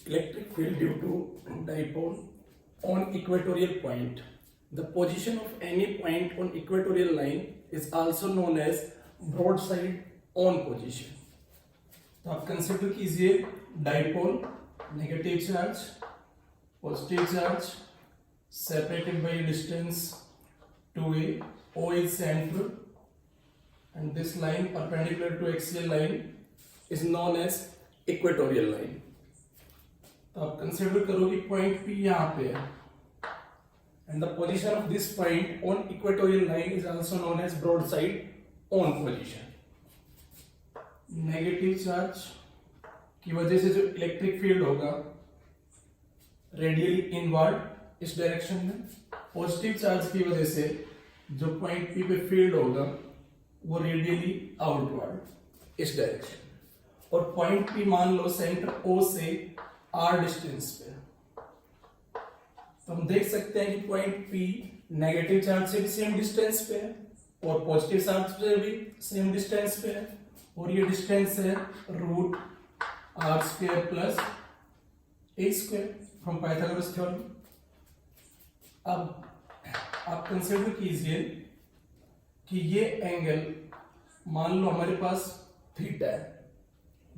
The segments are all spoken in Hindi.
electric field due to dipole on equatorial point. The position of any point on equatorial line is also known as broadside on position. तो आप कंसिडर कीजिए dipole, negative charge, positive charge, separated by a distance 2a. O is central, and this line perpendicular to axial line is known as equatorial line. तो आप कंसिडर करो कि पॉइंट P यहाँ पे है, and the position of this point on equatorial line is also known as broadside on position. Negative charge की वजह से जो इलेक्ट्रिक फील्ड होगा रेडियली इनवर्ड इस डायरेक्शन में, पॉजिटिव चार्ज की वजह से जो पॉइंट P पे फील्ड होगा वो रेडियली आउटवर्ड इस डायरेक्शन में, और पॉइंट P मान लो सेंटर O से R डिस्टेंस पे। तो हम देख सकते हैं कि पॉइंट P नेगेटिव चार्ज से भी सेम डिस्टेंस पे है और पॉजिटिव चार्ज से भी सेम डिस्टेंस पे है, और ये डिस्टेंस है root R square plus A square from Pythagoras theorem. अब आप कंसिडर कीजिए कि ये एंगल मान लो हमारे पास थीटा है,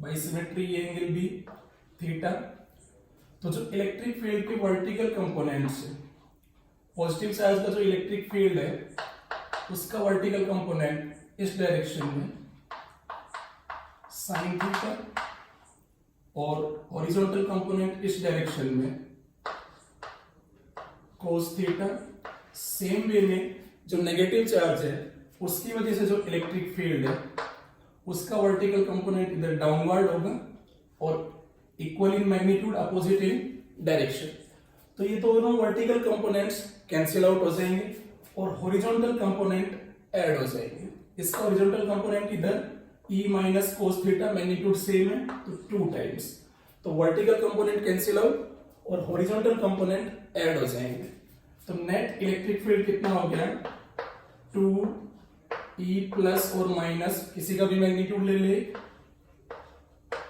बाय सिमेट्री ये एंगल भी थीटा। तो जो इलेक्ट्रिक फील्ड के वर्टिकल कंपोनेंट्स है, पॉजिटिव चार्ज का जो इलेक्ट्रिक फील्ड है उसका वर्टिकल कंपोनेंट इस डायरेक्शन में साइन थीटा, और हॉरिजॉन्टल कंपोनेंट इस डायरेक्शन में कोस थीटा। सेम वे में जो नेगेटिव चार्ज है उसकी वजह से जो इलेक्ट्रिक फील्ड है उसका वर्टिकल कंपोनेंट इधर डाउनवर्ड होगा और equal in magnitude, opposite in direction. तो ये दोनों वर्टिकल कंपोनेंट्स कैंसिल आउट हो जाएंगे और हॉरिजॉन्टल कंपोनेंट ऐड हो जाएंगे। इसका हॉरिजॉन्टल कंपोनेंट इधर E minus cos theta, magnitude same है तो 2 टाइम्स, तो वर्टिकल कंपोनेंट कैंसिल आउट और हॉरिजॉन्टल कंपोनेंट ऐड हो जाएंगे। तो नेट इलेक्ट्रिक फील्ड कितना हो गया 2E प्लस और माइनस किसी का भी मैग्नीट्यूड ले ले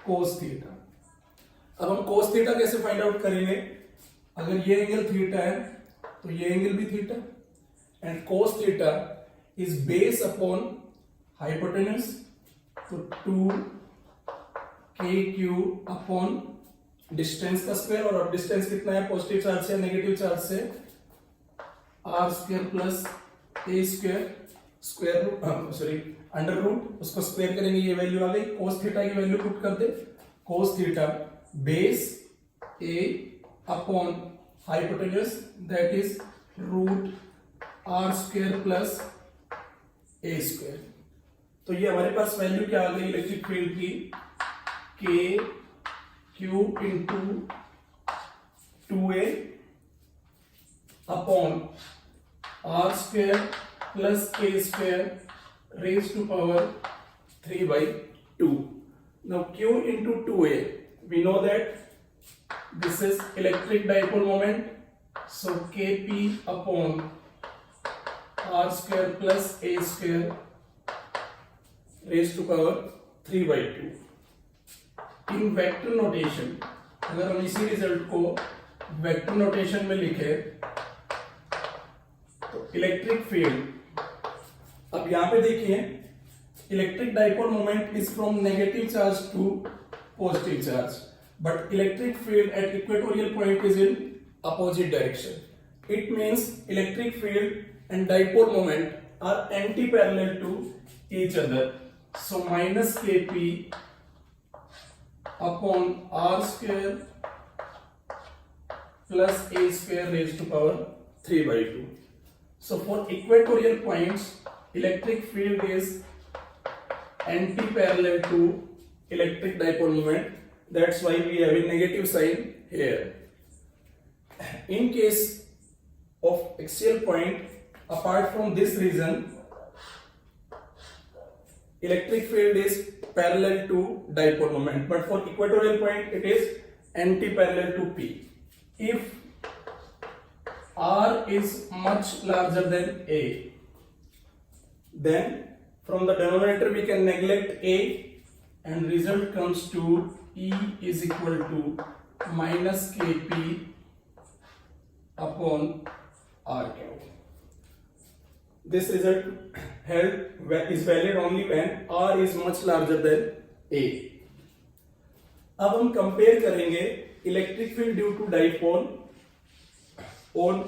कोस थीटा। अब हम कोस थीटा कैसे फाइंड आउट करेंगे? अगर ये एंगल थीटा है तो ये एंगल भी theta, and cos theta is base upon hypotenuse, तो 2kq अपॉन डिस्टेंस का स्क्वायर, और अब डिस्टेंस कितना है पॉजिटिव चार्ज से नेगेटिव चार्ज से R square plus A square, square root sorry under root, उसको स्क्वायर करेंगे ये वैल्यू आ गई। कोस थीटा की वैल्यू पुट कर दे, cos theta base A upon hypotenuse that is root R square plus A square. तो ये हमारे पास वैल्यू क्या आ गई इलेक्ट्रिक फील्ड की, के cube into 2a upon are square plus A square raise to power 3/2। Now q into 2a, we know that this is electric dipole moment, so kp upon r square plus a square raised to power 3/2। In vector notation, अगर हम इसी रिजल्ट को वेक्टर नोटेशन में लिखे तो इलेक्ट्रिक फील्ड, अब यहां पे देखिए electric dipole moment is from negative charge to positive charge, but electric field at equatorial point is in opposite direction. It means electric field and dipole moment are anti parallel to each other, so minus kp upon r square plus a square raised to power 3/2. So for equatorial points, electric field is anti-parallel to electric dipole moment. That's why we have a negative sign here. In case of axial point, apart from this region, electric field is parallel to dipole moment, but for equatorial point it is anti-parallel to P. If R is much larger than A, then from the denominator we can neglect A and result comes to E is equal to minus kp upon r cube. This result is valid only when r is much larger than a. अब हम कंपेयर करेंगे electric field due to dipole on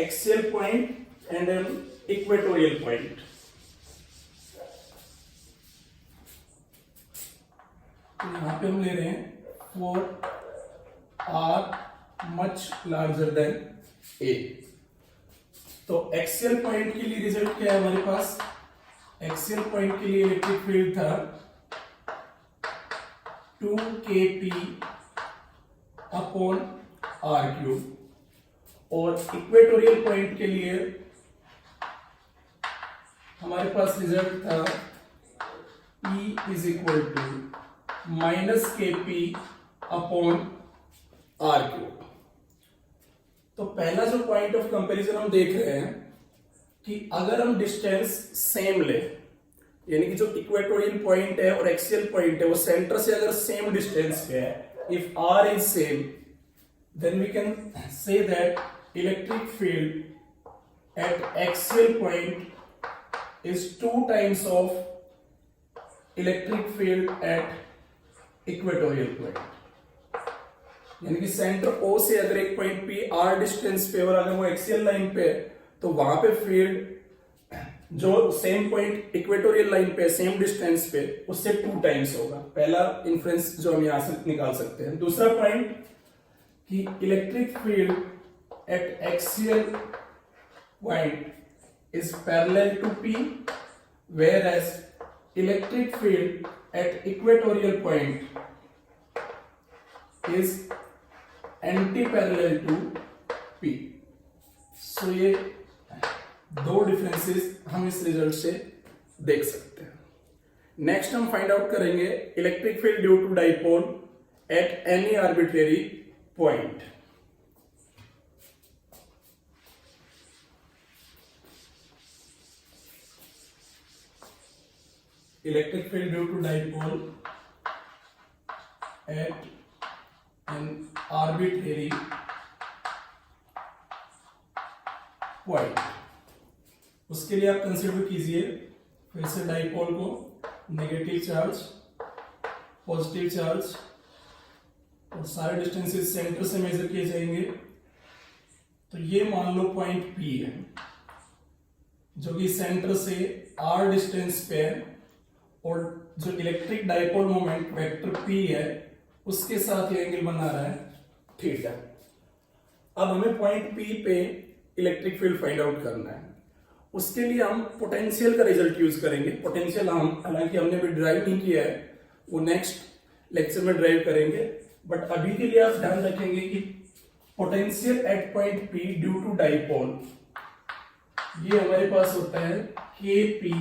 axial point and an equatorial point. यहां पे हम ले रहे हैं for R much larger than A. तो एक्सियल पॉइंट के लिए रिजल्ट क्या है हमारे पास? एक्सियल पॉइंट के लिए इलेक्ट्रिक फील्ड था 2kp अपॉन आर क्यूब और इक्वेटोरियल पॉइंट के लिए हमारे पास रिजल्ट था E is equal to minus kp upon are cube. तो पहला जो पॉइंट ऑफ कंपैरिजन हम देख रहे हैं कि अगर हम डिस्टेंस सेम ले, यानी कि जो इक्वेटोरियल पॉइंट है और एक्सियल पॉइंट है वो सेंटर से अगर सेम डिस्टेंस पे है, if r is same, then we can say that electric field at axial point is 2 times of electric field at equatorial point. यानी कि सेंटर O से अगर एक पॉइंट P r डिस्टेंस पे और अगर वो एक्सियल लाइन पे है तो वहां पे फील्ड जो सेम पॉइंट इक्वेटोरियल लाइन पे सेम डिस्टेंस पे उससे 2 times होगा. पहला इन्फ्रेंस जो हम यहां से निकाल सकते हैं. दूसरा पॉइंट कि electric field at axial point is parallel to P, whereas electric field at equatorial point is anti parallel to P. So ये दो डिफरेंसेस हम इस रिजल्ट से देख सकते हैं. नेक्स्ट हम फाइंड आउट करेंगे electric field due to dipole at any arbitrary point. Electric field due to dipole at an arbitrary point. उसके लिए आप कंसिडर कीजिए फिर से डाइपोल को नेगेटिव चार्ज, पॉजिटिव चार्ज और सारे डिस्टेंसेस सेंटर से मेजर किए जाएंगे. तो ये मान लो पॉइंट P है जो कि सेंटर से r डिस्टेंस पे है और जो electric dipole moment vector P है उसके साथ ये एंगल बना रहा है थीटा. अब हमें पॉइंट P पे इलेक्ट्रिक फील्ड फाइंड आउट करना है. उसके लिए हम पोटेंशियल का रिजल्ट यूज करेंगे. पोटेंशियल हम हालांकि हमने भी ड्राइव नहीं किया है, वो नेक्स्ट लेक्चर में ड्राइव करेंगे. बट अभी के लिए आप ध्यान रखेंगे कि potential at point P due to dipole ये हमारे पास होता है kp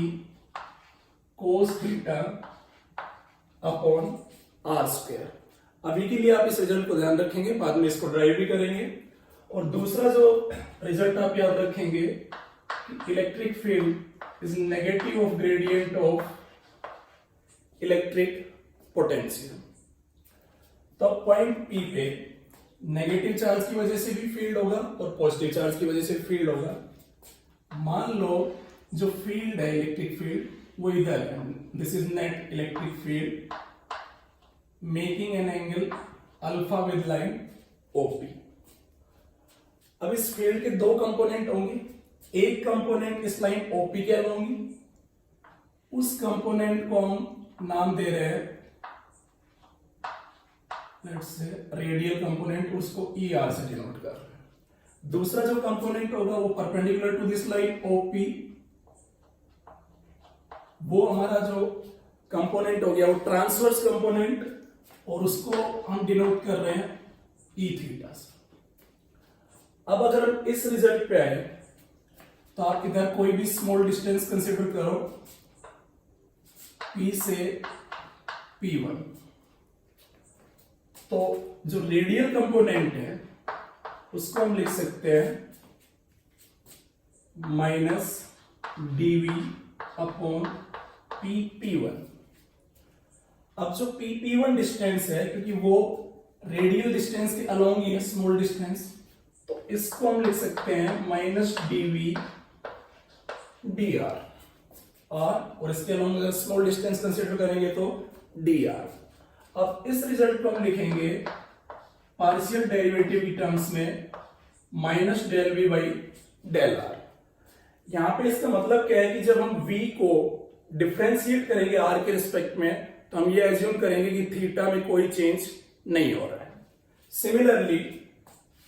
cos theta upon r square. अभी के लिए आप इस रिजल्ट को ध्यान रखेंगे, बाद में इसको ड्राइव भी करेंगे. और दूसरा जो रिजल्ट आप याद रखेंगे electric field is negative of gradient of electric potential. तो पॉइंट P पे नेगेटिव चार्ज की वजह से भी फील्ड होगा और पॉजिटिव चार्ज की वजह से फील्ड होगा. मान लो जो फील्ड है इलेक्ट्रिक फील्ड वो इधर है. This is net electric field making an angle alpha with line OP. अब इस फील्ड के दो कंपोनेंट होंगे. एक कंपोनेंट इस लाइन OP के होंगी, उस कंपोनेंट को हम नाम दे रहे हैं लेट्स से रेडियल कंपोनेंट, उसको ER से डिनोट कर रहे हैं. दूसरा जो कंपोनेंट होगा वो perpendicular to this line OP, वो हमारा जो कंपोनेंट हो गया वो ट्रांसवर्स कंपोनेंट और उसको हम डिनोट कर रहे हैं E थीटा से. अब अगर हम इस रिजल्ट पे आए तो आप इधर कोई भी स्मॉल डिस्टेंस कंसीडर करो P से P1. तो जो रेडियल कंपोनेंट है उसको हम लिख सकते हैं माइनस dv अपॉन PP1. अब जो PP1 डिस्टेंस है क्योंकि वो रेडियल डिस्टेंस के अलोंग ही है स्मॉल डिस्टेंस, तो इसको हम लिख सकते हैं माइनस dv dr और इसके अलोंग अगर स्मॉल डिस्टेंस कंसीडर करेंगे तो dr। अब इस रिजल्ट को हम लिखेंगे पार्शियल डेरिवेटिव की टर्म्स में minus del V by del r. यहां पे इसका मतलब क्या है कि जब हम v को डिफरेंशिएट करेंगे r के रिस्पेक्ट में तो हम ये एज्यूम करेंगे कि थीटा में कोई चेंज नहीं हो रहा है। सिमिलरली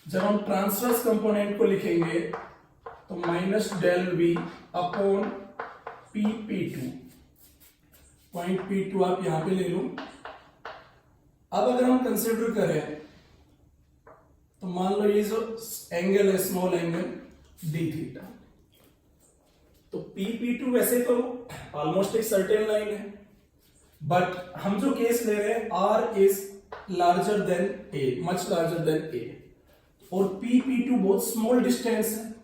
जब हम ट्रांसवर्स कंपोनेंट को लिखेंगे तो minus del V upon P P two, point P2 आप यहां पे ले लो। अब अगर हम कंसिडर करें तो मान लो ये जो एंगल है स्मॉल एंगल डी थीटा, तो P2 वैसे तो ऑलमोस्ट एक सर्टेन लाइन है, बट हम जो केस ले रहे हैं R is larger than A, much larger then A, और P2 बहुत स्मॉल डिस्टेंस है,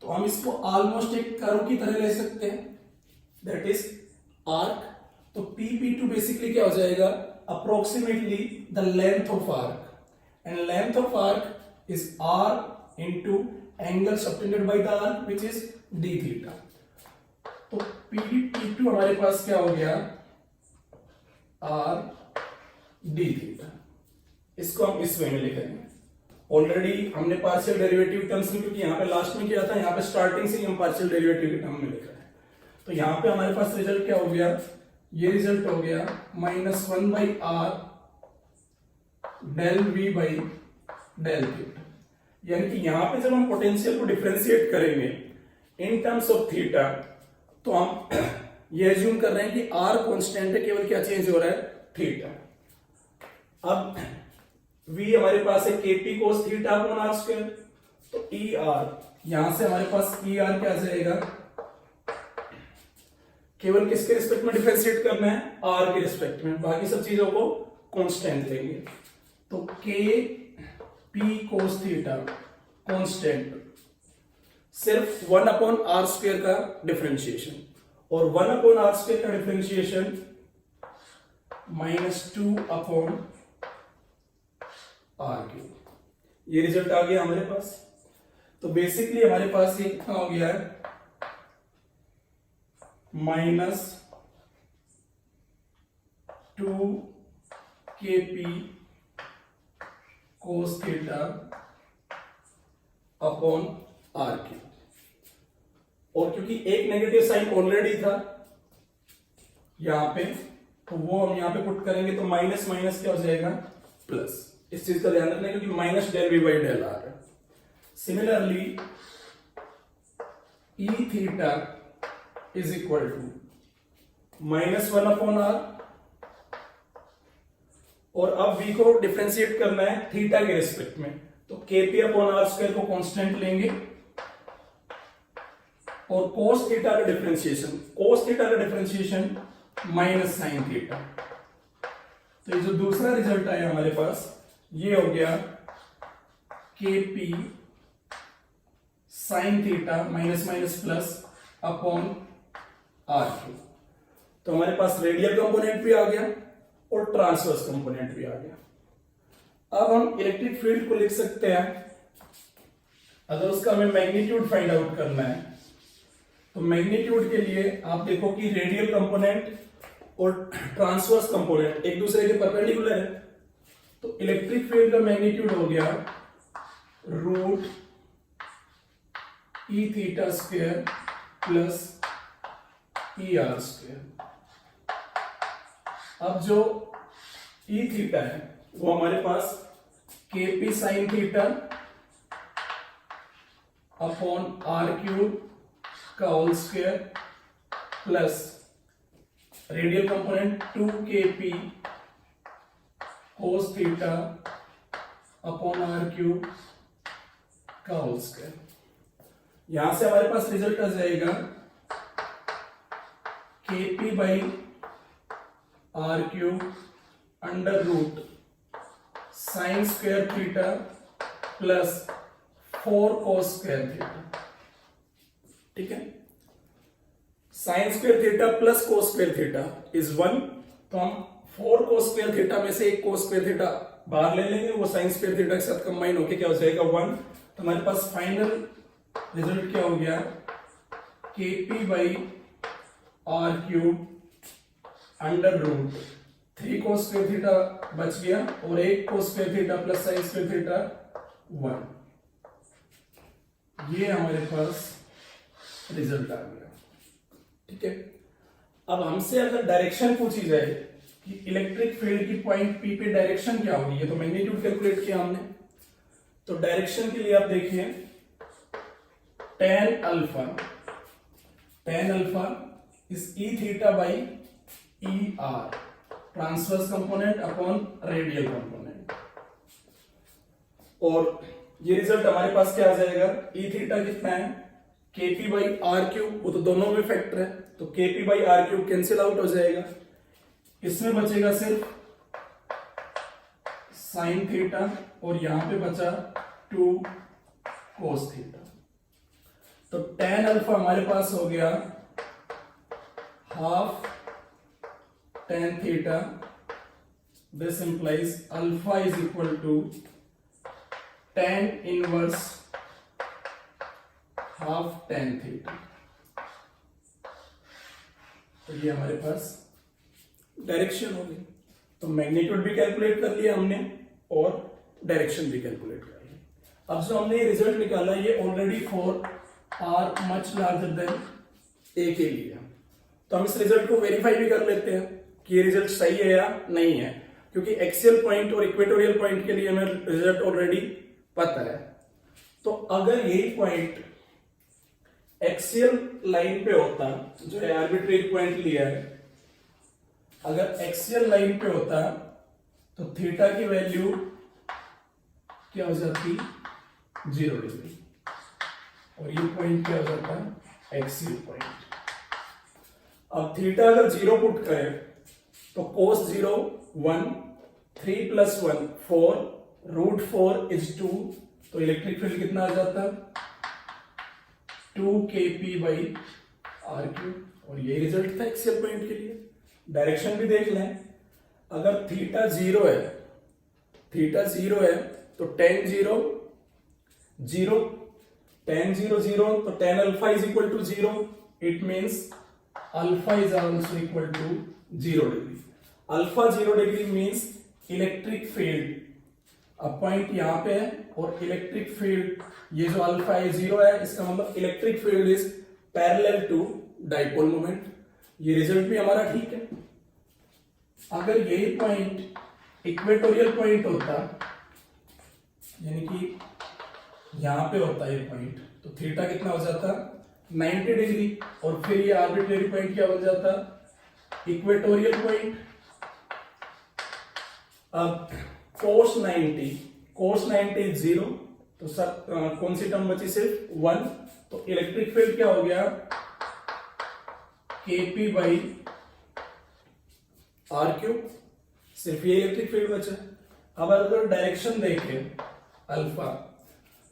तो हम इसको ऑलमोस्ट एक कर्व की तरह ले सकते हैं, दैट इज आर्क। तो P2 बेसिकली क्या हो जाएगा, approximately the length of arc, and length of arc is r into angle subtended by the arc which is d theta। तो P2 हमारे पास क्या हो गया, r d theta। इसको हम इस वे में लिखेंगे। ऑलरेडी हमने पार्शियल डेरिवेटिव टर्म्स में, क्योंकि यहाँ पे लास्ट में किया था, यहाँ पे स्टार्टिंग से ही हम पार्शियल डेरिवेटिव के टर्म में लिखा है, तो यहाँ पे हमारे पास रिजल्ट क्या हो गया, ये रिजल्ट हो गया minus one by r del V by del theta. यानी कि यहां पे जब हम पोटेंशियल को डिफरेंशिएट करेंगे इन टर्म्स ऑफ थीटा तो हम ये एज्यूम कर रहे हैं कि आर कांस्टेंट है, केवल क्या चेंज हो रहा है, थीटा। अब v हमारे पास है kp cos theta upon are square, तो ई आर, यहां से हमारे पास ई आर क्या आ जाएगा, केवल किसके रिस्पेक्ट में डिफरेंशिएट करना है, आर के रिस्पेक्ट में, बाकी सब चीजों को कांस्टेंट लेंगे। तो के पी कोस थीटा कांस्टेंट, सिर्फ 1 अपॉन आर स्क्वायर का डिफरेंशिएशन, और 1 अपॉन आर स्क्वायर का डिफरेंशिएशन -2 अपॉन आर क्यूब, ये रिजल्ट आ गया हमारे पास। तो बेसिकली हमारे पास ये कितना हो गया है, -2 kp cos theta upon are cube, और क्योंकि एक नेगेटिव साइन ऑलरेडी था यहां पे, तो वो हम यहां पे पुट करेंगे तो माइनस माइनस क्या हो जाएगा, प्लस। इस चीज का ध्यान रखना क्योंकि minus del V by del R है। Similarly E theta is equal to -1 upon R, और अब v को डिफरेंशिएट करना है थीटा के रिस्पेक्ट में, तो kp अपॉन आर स्क्वायर को कांस्टेंट लेंगे, और cos थीटा का डिफरेंशिएशन माइनस साइन थीटा। तो ये जो दूसरा रिजल्ट आया हमारे पास, ये हो गया kp sine theta minus minus plus upon are cube. तो हमारे पास रेडियल कंपोनेंट भी आ गया और ट्रांसवर्स कंपोनेंट भी आ गया। अब हम इलेक्ट्रिक फील्ड को लिख सकते हैं, अगर उसका हमें मैग्नीट्यूड फाइंड आउट करना है, तो मैग्नीट्यूड के लिए आप देखो कि रेडियल कंपोनेंट और ट्रांसवर्स कंपोनेंट एक दूसरे के परपेंडिकुलर है, तो इलेक्ट्रिक फील्ड का मैग्नीट्यूड हो गया root E theta square plus E R square. अब जो ई थीटा है वो हमारे पास kp sine theta upon are cube का whole square plus radial component 2kp cos theta upon are cube का होल स्क्वायर। यहां से हमारे पास रिजल्ट आ जाएगा kp by are cube under root sine square theta plus 4 cos square theta. ठीक है, sine square theta plus cos square theta is 1, तो हम 4 cos स्क्वायर थीटा में से एक cos स्क्वायर थीटा बाहर ले लेंगे, वो sin स्क्वायर थीटा के साथ कंबाइन होके क्या हो जाएगा 1। तो हमारे पास फाइनल रिजल्ट क्या हो गया, kp by r cube under root 3 cos square theta बच गया और एक cos square theta plus sin square theta 1। ये हमारे पास रिजल्ट आ गया। ठीक है, अब हमसे अगर डायरेक्शन पूछी जाए कि इलेक्ट्रिक फील्ड की पॉइंट पी पे डायरेक्शन क्या होगी, ये तो मैग्नीट्यूड कैलकुलेट किया हमने, तो डायरेक्शन के लिए आप देखिए tan alpha is E theta by E R, transverse component upon radial component. और ये रिजल्ट हमारे पास क्या आ जाएगा, ई थीटा कितना है kp बाई आर क्यूब, वो तो दोनों में फैक्टर है, तो kp by are cube cancel out हो जाएगा, इसमें बचेगा सिर्फ साइन थीटा और यहां पे बचा 2 कोस थीटा। तो tan अल्फा हमारे पास हो गया half tan theta, this implies alpha is equal to tan inverse half tan theta. तो ये हमारे पास डायरेक्शन हो गई। तो मैग्नीट्यूड भी कैलकुलेट कर लिया हमने और डायरेक्शन भी कैलकुलेट कर लिया। अब जो हमने ये रिजल्ट निकाला ये already for R much larger than A के लिए, तो हम इस रिजल्ट को वेरीफाई भी कर लेते हैं कि ये रिजल्ट सही है या नहीं है, क्योंकि एक्सियल पॉइंट और इक्वेटोरियल पॉइंट के लिए हमें रिजल्ट ऑलरेडी पता है। तो अगर यही पॉइंट एक्सियल लाइन पे होता, जो है आर्बिट्रेरी पॉइंट लिया है, अगर एक्सियल लाइन पे होता तो थीटा की वैल्यू क्या हो जाती 0 डिग्री और ये पॉइंट क्या हो जाता एक्सियल पॉइंट। अब थीटा अगर 0 पुट करें तो cos 0 1, 3 + 1 4, √4 is 2, तो इलेक्ट्रिक फील्ड कितना आ जाता 2 kp बाई आर क्यूब, और ये रिजल्ट था एक्सियल पॉइंट के लिए। डायरेक्शन भी देख लें, अगर थीटा 0 है तो tan 0 0, tan 0 0, तो tan alpha is equal to 0, it means alpha is also equal to 0 degree. Alpha 0 degree means electric field, अब पॉइंट यहां पे है और इलेक्ट्रिक फील्ड ये जो अल्फा है 0 है, इसका मतलब electric field is parallel to dipole moment. ये रिजल्ट भी हमारा ठीक है। अगर यही पॉइंट इक्वेटोरियल पॉइंट होता, यानी कि यहां पे होता ये पॉइंट, तो थीटा कितना हो जाता 90 डिग्री, और फिर ये आर्बिट्रेरी पॉइंट क्या बन जाता इक्वेटोरियल पॉइंट। अब cos 90 इज 0, तो सब कौन सी टर्म बची सिर्फ 1, तो इलेक्ट्रिक फील्ड क्या हो गया kp बाई आर क्यूब, सिर्फ ये इलेक्ट्रिक फील्ड बचा। अब अगर डायरेक्शन देखें अल्फा,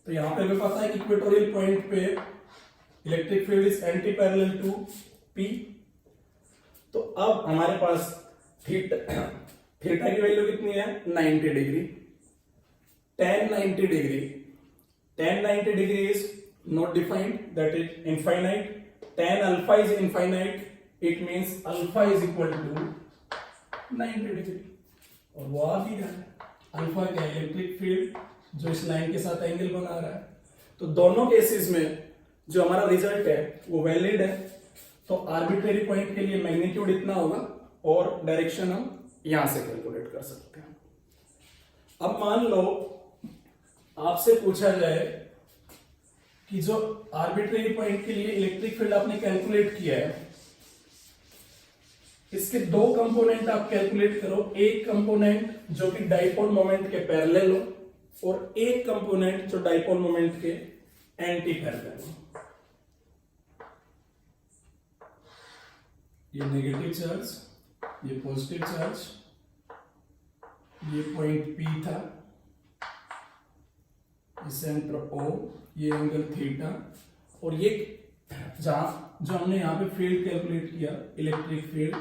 तो यहां पे हमें पता है कि इक्वेटोरियल पॉइंट पे electric field is anti parallel to P. तो अब हमारे पास थीटा की वैल्यू कितनी है 90 degree, tan 90 degree is not defined, that is infinite. tan alpha is infinite, it means alpha is equal to 90 degree, और वो आ भी रहा है अल्फा का इलेक्ट्रिक फील्ड जो इस लाइन के साथ एंगल बना रहा है। तो दोनों केसेस में जो हमारा रिजल्ट है वो वैलिड है। तो आर्बिट्रेरी पॉइंट के लिए मैग्नीट्यूड इतना होगा और डायरेक्शन हम यहां से कैलकुलेट कर सकते हैं। अब मान लो आपसे पूछा जाए कि जो आर्बिट्रेरी पॉइंट के लिए इलेक्ट्रिक फील्ड आपने कैलकुलेट किया है, इसके 2 कंपोनेंट आप कैलकुलेट करो, एक कंपोनेंट जो कि डाइपोल मोमेंट के पैरेलल हो और एक कंपोनेंट जो डाइपोल मोमेंट के एंटी पैरेलल हो। ये नेगेटिव चार्ज, ये पॉजिटिव चार्ज, ये पॉइंट P था, ये सेंटर O, ये एंगल थीटा, और ये जहां जो हमने यहां पे फील्ड कैलकुलेट किया इलेक्ट्रिक फील्ड,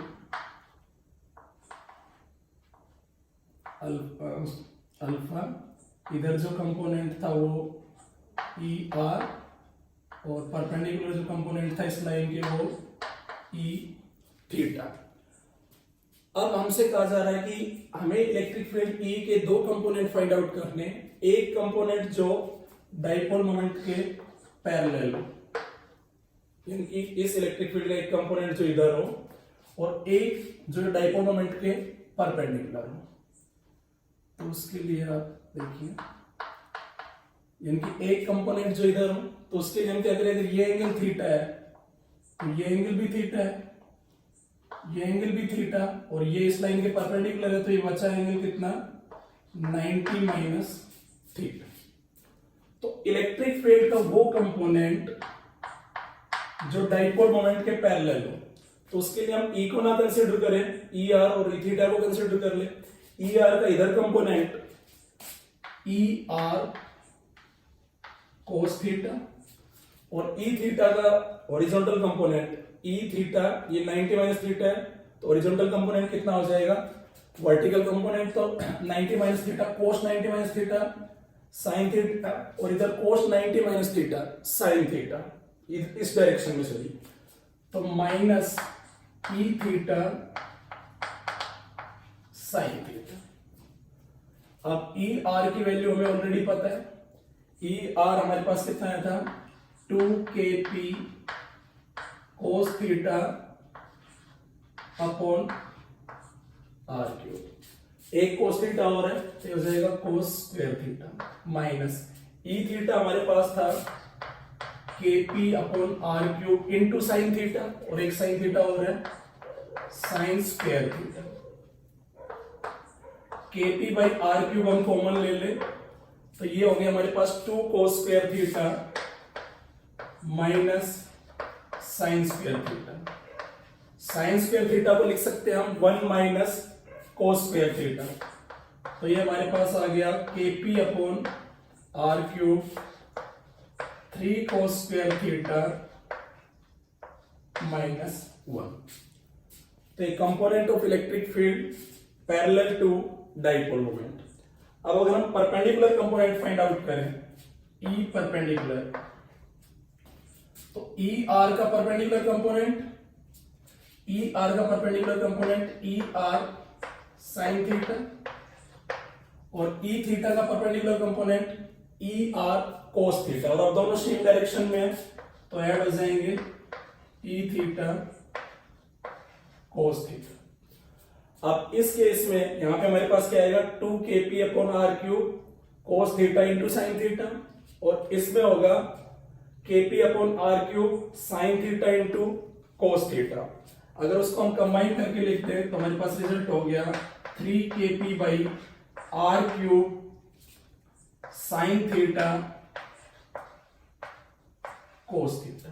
अल्फा, इधर जो कंपोनेंट था वो ई आर, और परपेंडिकुलर जो कंपोनेंट था इस लाइन के वो ई थीटा। अब हमसे कहा जा रहा है कि हमें इलेक्ट्रिक फील्ड ई के दो कंपोनेंट फाइंड आउट करने, एक कंपोनेंट जो डाइपोल मोमेंट के पैरेलल हो, यानी कि इस इलेक्ट्रिक फील्ड का एक कंपोनेंट जो इधर हो और एक जो डाइपोल मोमेंट के परपेंडिकुलर हो। तो उसके लिए आप देखिए, यानी कि एक कंपोनेंट जो इधर हो तो उसके लिए हम क्या करें, अगर ये एंगल थीटा है तो ये एंगल भी थीटा है, ये एंगल भी थीटा, और ये इस लाइन के परपेंडिकुलर है तो ये बचा एंगल कितना, 90 माइनस थीटा। तो इलेक्ट्रिक फील्ड का वो कंपोनेंट जो डाइपोल मोमेंट के पैरेलल हो, तो उसके लिए हम ई को ना कंसीडर करें, ई आर, और ई थीटा को कंसीडर कर ले। ई आर का इधर कंपोनेंट ई आर कोस थीटा, और ई थीटा का हॉरिजॉन्टल कंपोनेंट ई थीटा, ये 90 माइनस थीटा है, तो हॉरिजॉन्टल कंपोनेंट कितना हो जाएगा, वर्टिकल कंपोनेंट तो 90 minus theta cos 90 minus theta sine theta, और इधर कोस 90 माइनस थीटा साइन थीटा, इस डायरेक्शन में चली, तो minus E theta sine theta. अब ई आर की वैल्यू हमें ऑलरेडी पता है, ई आर हमारे पास कितना आया था, 2kp cos theta upon are cube, एक कोस थीटा और है तो हो जाएगा cos square theta, minus E theta हमारे पास था kp upon are cube into sine theta, और एक साइन थीटा और है sine square theta. kp by are cube हम कॉमन ले ले तो ये हो गया हमारे पास 2 cos square theta minus sine square theta. Sine square theta को लिख सकते हैं हम 1 माइनस कोस स्क्वायर थीटा, तो ये हमारे पास आ गया kp upon are cube 3 cos square theta minus 1। तो ये component of electric field parallel to dipole moment. अब अगर हम परपेंडिकुलर कंपोनेंट फाइंड आउट करें, ई परपेंडिकुलर, तो ई आर का परपेंडिकुलर कंपोनेंट, ई आर का perpendicular component E R sign theta, और ई थीटा का परपेंडिकुलर कंपोनेंट ई आर कोस थीटा, और अब दोनों सेम डायरेक्शन में है तो ऐड हो जाएंगे ई थीटा कोस थीटा। अब इस केस में यहां पे हमारे पास क्या आएगा, 2kp upon are cube cos theta into sine theta, और इसमें होगा kp upon are cube sine theta into cos theta. अगर उसको हम कंबाइन करके लिखते हैं तो हमारे पास रिजल्ट हो गया 3kp by are cube sine theta cos theta.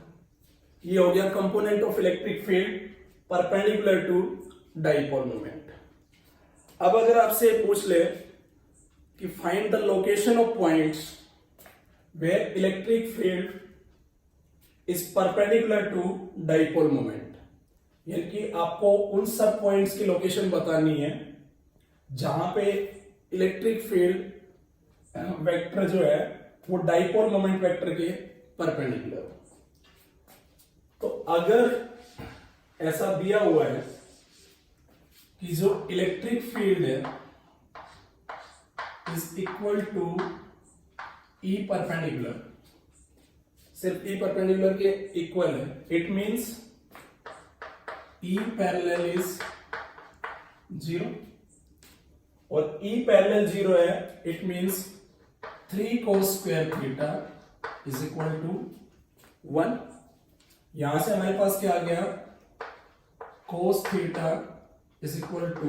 ये हो गया component of electric field perpendicular to dipole moment. अब अगर आपसे पूछ ले कि find the location of points where electric field is perpendicular to dipole moment, यानी कि आपको उन सब पॉइंट्स की लोकेशन बतानी है जहां पे इलेक्ट्रिक फील्ड वेक्टर जो है वो डाइपोल मोमेंट वेक्टर के परपेंडिकुलर हो। तो अगर ऐसा दिया हुआ है कि जो इलेक्ट्रिक फील्ड है is equal to E perpendicular, सिर्फ ई परपेंडिकुलर के इक्वल है, it means E parallel is 0, और ई पैरेलल 0 है, it means 3 cos square theta is equal to 1। यहां से हमारे पास क्या आ गया, cos theta is equal to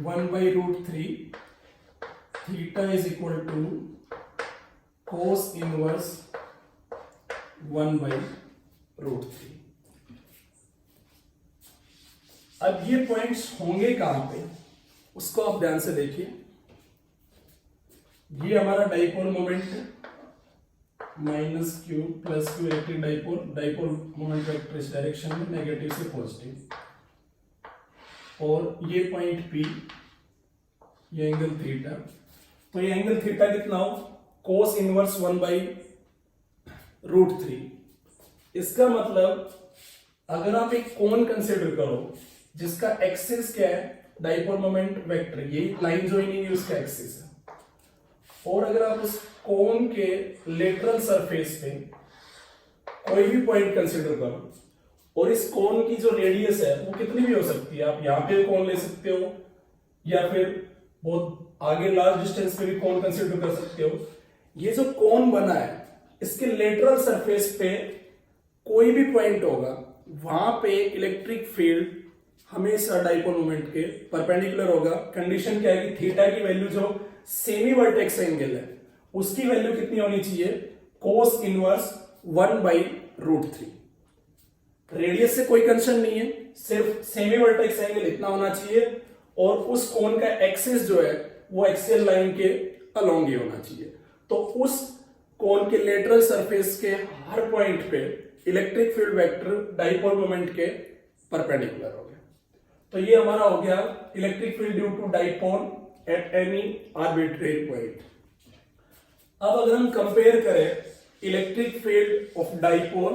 1/√3, theta is equal to cos inverse 1/√3। अब ये पॉइंट्स होंगे कहां पे, उसको आप ध्यान से देखिए। ये हमारा dipole moment minus Q plus Q electric dipole, dipole moment vector इस डायरेक्शन में नेगेटिव से पॉजिटिव, और ये पॉइंट P, ये एंगल थीटा, तो ये एंगल थीटा कितना हो, कोस इनवर्स 1/√3। इसका मतलब अगर आप एक कोन कंसिडर करो जिसका एक्सिस क्या है, डाइपोल मोमेंट वेक्टर, यही लाइन ज्वाइनिंग है उसका एक्सिस है, और अगर आप उस कोन के लेटरल सरफेस पे कोई भी पॉइंट कंसिडर करो और इस कोन की जो रेडियस है वो कितनी भी हो सकती है, आप यहां पे कोन ले सकते हो या फिर बहुत आगे लार्ज डिस्टेंस पे भी कोन कंसिडर कर सकते हो। ये जो कोन बना है इसके लेटरल सरफेस पे कोई भी पॉइंट होगा, वहां पे इलेक्ट्रिक फील्ड हमेशा डाइपोल मोमेंट के परपेंडिकुलर होगा। कंडीशन क्या है कि थीटा की वैल्यू जो सेमी वर्टेक्स एंगल है उसकी वैल्यू कितनी होनी चाहिए, कोस इनवर्स 1/√3। रेडियस से कोई कंसर्न नहीं है, सिर्फ सेमी वर्टेक्स एंगल इतना होना चाहिए और उस कोन का एक्सिस जो है वो एक्सियल लाइन के अलोंग ही होना चाहिए। तो उस कोन के लेटरल सरफेस के हर पॉइंट पे electric field vector dipole moment के परपेंडिकुलर हो गया। तो ये हमारा हो गया electric field due to dipole at any arbitrary point. अब अगर हम कंपेयर करें electric field of dipole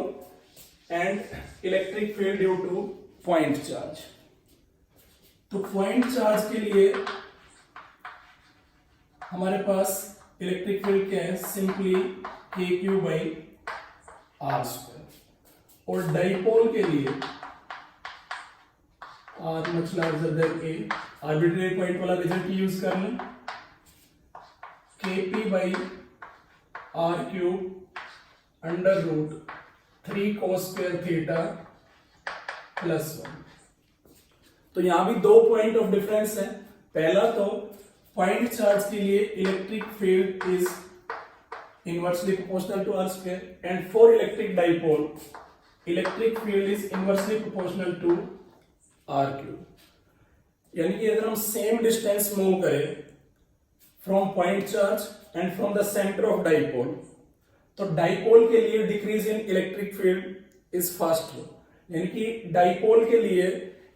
and electric field due to point charge, तो पॉइंट चार्ज के लिए हमारे पास इलेक्ट्रिक फील्ड क्या है, सिंपली kq/r², और डाइपोल के लिए r much larger then a, arbitrary point वाला रिजल्ट यूज कर लें, kp/r³ √3 cos² θ +1। तो यहां भी दो पॉइंट ऑफ डिफरेंस है। पहला तो पॉइंट चार्ज के लिए electric field is inversely proportional to r² and for electric dipole electric field is inversely proportional to r³। यानी कि अगर हम सेम डिस्टेंस मूव करें from point charge and from the centre of dipole, तो डाइपोल के लिए decrease in electric field is faster, यानी कि डाइपोल के लिए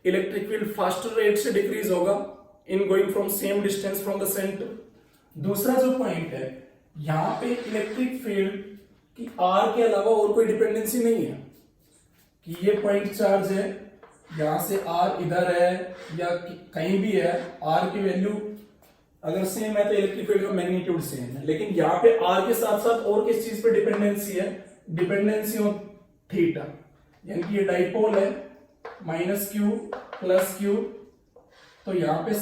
इलेक्ट्रिक फील्ड फास्टर रेट से डिक्रीज होगा in going from same distance from the centre. दूसरा जो पॉइंट है, यहां पे इलेक्ट्रिक फील्ड की आर के अलावा और कोई डिपेंडेंसी नहीं है कि ये पॉइंट चार्ज है, यहां से आर इधर है या कहीं भी है, आर की वैल्यू अगर सेम है तो इलेक्ट्रिक फील्ड का मैग्नीट्यूड सेम है। लेकिन यहाँ पे आर के साथ साथ और किस चीज पे डिपेंडेंसी है, डिपेंडेंसी ऑन थीटा, यानी कि ये डाइपोल है -q + q, तो यहाँ पे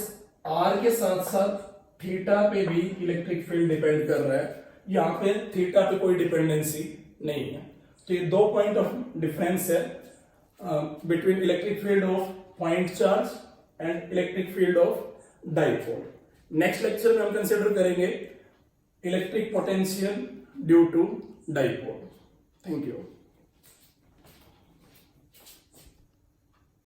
आर के साथ साथ थीटा पे भी इलेक्ट्रिक फील्ड डिपेंड कर रहा है, यहाँ पे थीटा पे कोई डिपेंडेंसी नहीं है। तो ये दो पॉइंट ऑफ डिफरेंस है between electric field of point charge and electric field of dipole. Next lecture में हम कंसिडर करेंगे electric potential due to dipole. Thank you.